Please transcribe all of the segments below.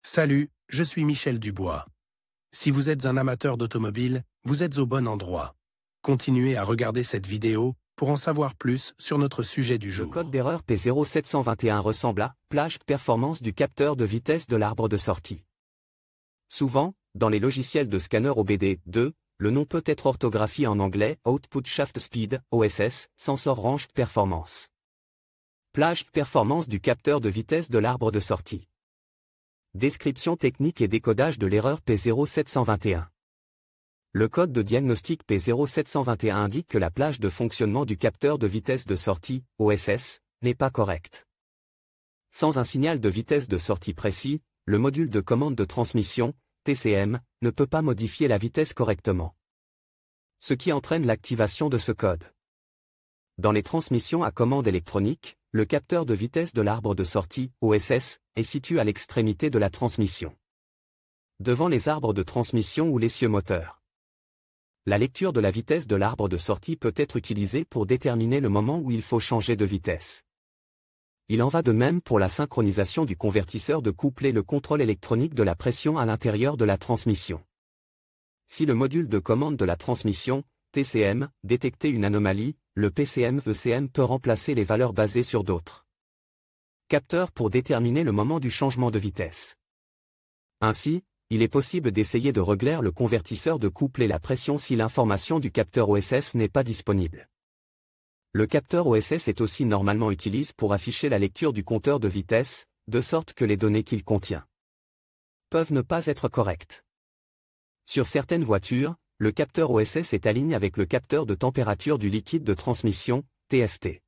Salut, je suis Michel Dubois. Si vous êtes un amateur d'automobile, vous êtes au bon endroit. Continuez à regarder cette vidéo pour en savoir plus sur notre sujet du jour. Le code d'erreur P0721 ressemble à plage performance du capteur de vitesse de l'arbre de sortie. Souvent, dans les logiciels de scanner OBD2, le nom peut être orthographié en anglais Output Shaft Speed, OSS, Sensor Range Performance. Plage performance du capteur de vitesse de l'arbre de sortie. Description technique et décodage de l'erreur P0721. Le code de diagnostic P0721 indique que la plage de fonctionnement du capteur de vitesse de sortie, OSS, n'est pas correcte. Sans un signal de vitesse de sortie précis, le module de commande de transmission, TCM, ne peut pas modifier la vitesse correctement. Ce qui entraîne l'activation de ce code. Dans les transmissions à commande électronique, le capteur de vitesse de l'arbre de sortie, OSS, est situé à l'extrémité de la transmission. Devant les arbres de transmission ou l'essieu moteur. La lecture de la vitesse de l'arbre de sortie peut être utilisée pour déterminer le moment où il faut changer de vitesse. Il en va de même pour la synchronisation du convertisseur de couple et le contrôle électronique de la pression à l'intérieur de la transmission. Si le module de commande de la transmission, TCM, détectait une anomalie, le PCM-ECM peut remplacer les valeurs basées sur d'autres capteurs pour déterminer le moment du changement de vitesse. Ainsi, il est possible d'essayer de régler le convertisseur de couple et la pression si l'information du capteur OSS n'est pas disponible. Le capteur OSS est aussi normalement utilisé pour afficher la lecture du compteur de vitesse, de sorte que les données qu'il contient peuvent ne pas être correctes. Sur certaines voitures, le capteur OSS est aligné avec le capteur de température du liquide de transmission, TFT.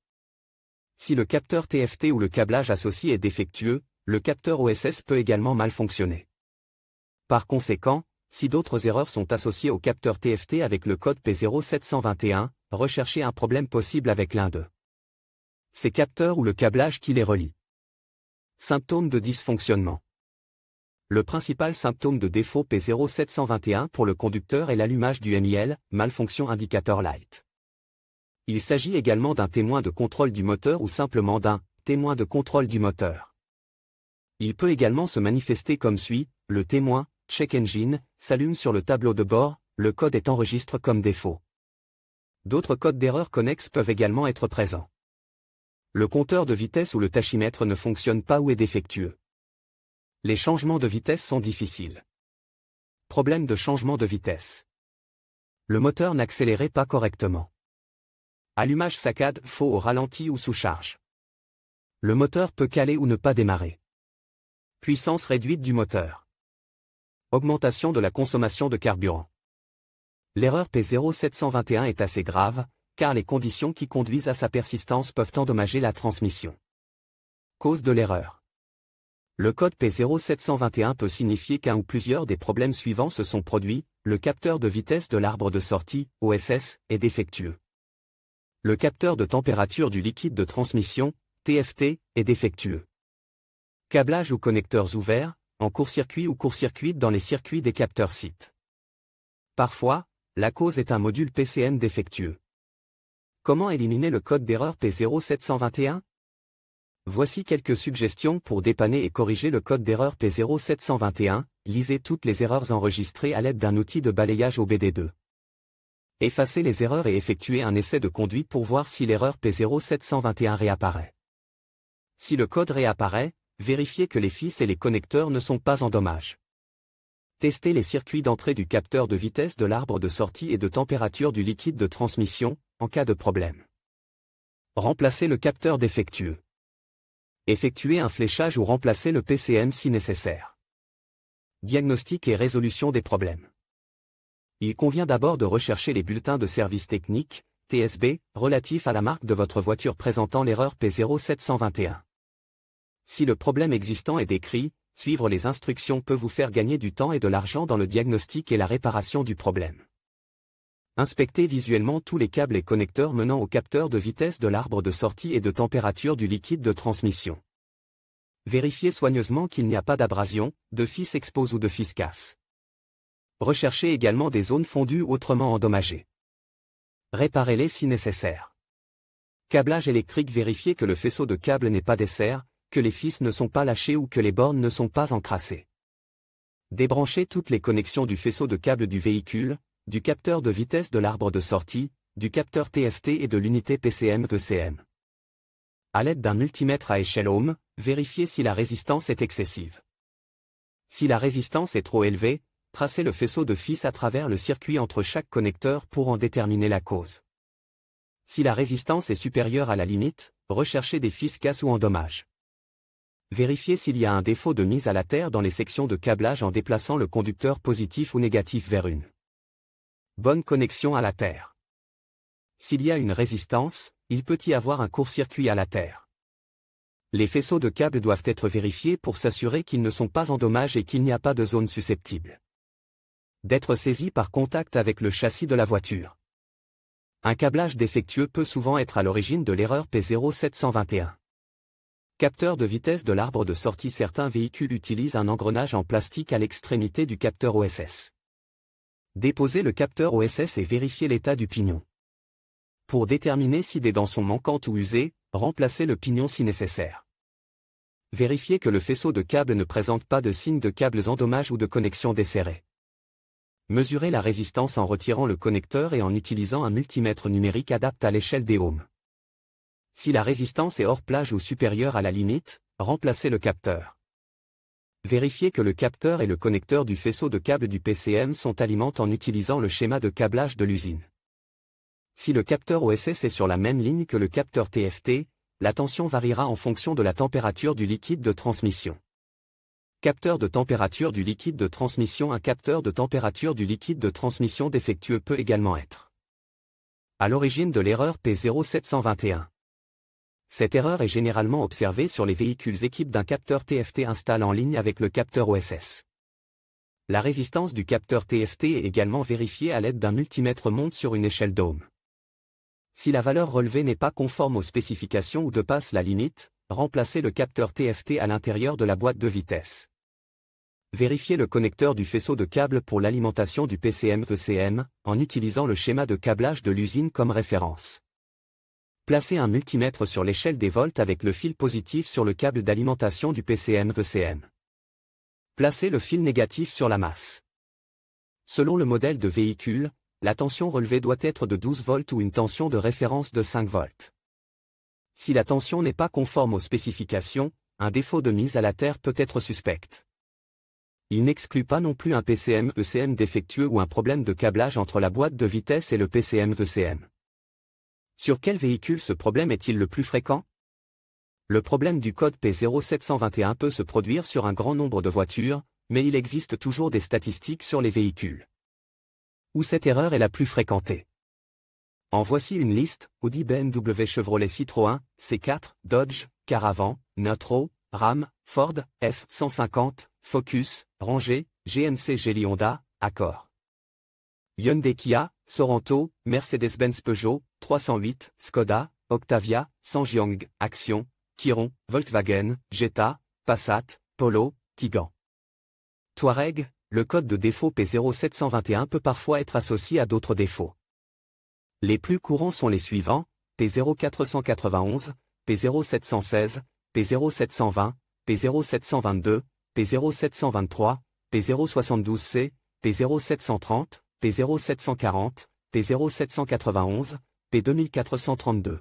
Si le capteur TFT ou le câblage associé est défectueux, le capteur OSS peut également mal fonctionner. Par conséquent, si d'autres erreurs sont associées au capteur TFT avec le code P0721, recherchez un problème possible avec l'un d'eux. Ces capteurs ou le câblage qui les relie. Symptômes de dysfonctionnement. Le principal symptôme de défaut P0721 pour le conducteur est l'allumage du MIL, Malfunction Indicator Light. Il s'agit également d'un témoin de contrôle du moteur ou simplement d'un témoin de contrôle du moteur. Il peut également se manifester comme suit, le témoin, check engine, s'allume sur le tableau de bord, le code est enregistré comme défaut. D'autres codes d'erreur connexes peuvent également être présents. Le compteur de vitesse ou le tachymètre ne fonctionne pas ou est défectueux. Les changements de vitesse sont difficiles. Problème de changement de vitesse. Le moteur n'accélérait pas correctement. Allumage saccade, faux au ralenti ou sous charge. Le moteur peut caler ou ne pas démarrer. Puissance réduite du moteur. Augmentation de la consommation de carburant. L'erreur P0721 est assez grave, car les conditions qui conduisent à sa persistance peuvent endommager la transmission. Cause de l'erreur. Le code P0721 peut signifier qu'un ou plusieurs des problèmes suivants se sont produits, le capteur de vitesse de l'arbre de sortie, OSS, est défectueux. Le capteur de température du liquide de transmission, TFT, est défectueux. Câblage ou connecteurs ouverts, en court-circuit ou court-circuit dans les circuits des capteurs sites. Parfois, la cause est un module PCM défectueux. Comment éliminer le code d'erreur P0721 ? Voici quelques suggestions pour dépanner et corriger le code d'erreur P0721, lisez toutes les erreurs enregistrées à l'aide d'un outil de balayage OBD2. Effacez les erreurs et effectuez un essai de conduite pour voir si l'erreur P0721 réapparaît. Si le code réapparaît, vérifiez que les fils et les connecteurs ne sont pas en dommage. Testez les circuits d'entrée du capteur de vitesse de l'arbre de sortie et de température du liquide de transmission, en cas de problème. Remplacez le capteur défectueux. Effectuez un fléchage ou remplacez le PCM si nécessaire. Diagnostic et résolution des problèmes. Il convient d'abord de rechercher les bulletins de service technique, TSB, relatifs à la marque de votre voiture présentant l'erreur P0721. Si le problème existant est décrit, suivre les instructions peut vous faire gagner du temps et de l'argent dans le diagnostic et la réparation du problème. Inspectez visuellement tous les câbles et connecteurs menant au capteur de vitesse de l'arbre de sortie et de température du liquide de transmission. Vérifiez soigneusement qu'il n'y a pas d'abrasion, de fils expose ou de fils casse. Recherchez également des zones fondues ou autrement endommagées. Réparez-les si nécessaire. Câblage électrique. Vérifiez que le faisceau de câble n'est pas desserre, que les fils ne sont pas lâchés ou que les bornes ne sont pas encrassées. Débranchez toutes les connexions du faisceau de câble du véhicule, du capteur de vitesse de l'arbre de sortie, du capteur TFT et de l'unité PCM-ECM. À l'aide d'un multimètre à échelle ohm, vérifiez si la résistance est excessive. Si la résistance est trop élevée, tracez le faisceau de fils à travers le circuit entre chaque connecteur pour en déterminer la cause. Si la résistance est supérieure à la limite, recherchez des fils casse ou endommages. Vérifiez s'il y a un défaut de mise à la terre dans les sections de câblage en déplaçant le conducteur positif ou négatif vers une bonne connexion à la terre. S'il y a une résistance, il peut y avoir un court-circuit à la terre. Les faisceaux de câbles doivent être vérifiés pour s'assurer qu'ils ne sont pas endommagés et qu'il n'y a pas de zone susceptible d'être saisis par contact avec le châssis de la voiture. Un câblage défectueux peut souvent être à l'origine de l'erreur P0721. Capteur de vitesse de l'arbre de sortie. Certains véhicules utilisent un engrenage en plastique à l'extrémité du capteur OSS. Déposez le capteur OSS et vérifiez l'état du pignon. Pour déterminer si des dents sont manquantes ou usées, remplacez le pignon si nécessaire. Vérifiez que le faisceau de câble ne présente pas de signes de câbles endommagés ou de connexion desserrée. Mesurez la résistance en retirant le connecteur et en utilisant un multimètre numérique adapté à l'échelle des ohms. Si la résistance est hors plage ou supérieure à la limite, remplacez le capteur. Vérifiez que le capteur et le connecteur du faisceau de câble du PCM sont alimentés en utilisant le schéma de câblage de l'usine. Si le capteur OSS est sur la même ligne que le capteur TFT, la tension variera en fonction de la température du liquide de transmission. Capteur de température du liquide de transmission. Un capteur de température du liquide de transmission défectueux peut également être à l'origine de l'erreur P0721. Cette erreur est généralement observée sur les véhicules équipés d'un capteur TFT installé en ligne avec le capteur OSS. La résistance du capteur TFT est également vérifiée à l'aide d'un multimètre monte sur une échelle d'ohm. Si la valeur relevée n'est pas conforme aux spécifications ou dépasse la limite, remplacez le capteur TFT à l'intérieur de la boîte de vitesse. Vérifiez le connecteur du faisceau de câble pour l'alimentation du PCM-ECM, en utilisant le schéma de câblage de l'usine comme référence. Placez un multimètre sur l'échelle des volts avec le fil positif sur le câble d'alimentation du PCM-ECM. Placez le fil négatif sur la masse. Selon le modèle de véhicule, la tension relevée doit être de 12 volts ou une tension de référence de 5 volts. Si la tension n'est pas conforme aux spécifications, un défaut de mise à la terre peut être suspect. Il n'exclut pas non plus un PCM-ECM défectueux ou un problème de câblage entre la boîte de vitesse et le PCM-ECM. Sur quel véhicule ce problème est-il le plus fréquent? Le problème du code P0721 peut se produire sur un grand nombre de voitures, mais il existe toujours des statistiques sur les véhicules où cette erreur est la plus fréquentée. En voici une liste: Audi, BMW, Chevrolet, Citroën, C4, Dodge, Caravan, Nitro, Ram, Ford, F-150, Focus, Ranger, GMC, Geely, Honda, Accord, Hyundai, Kia, Sorento, Mercedes-Benz, Peugeot, 308, Skoda, Octavia, Sangyong, Action, Chiron, Volkswagen, Jetta, Passat, Polo, Tiggan, Touareg. Le code de défaut P0721 peut parfois être associé à d'autres défauts. Les plus courants sont les suivants: P0491, P0716, P0720, P0722, P0723, P072C, P0730, P0740, P0791, P2432.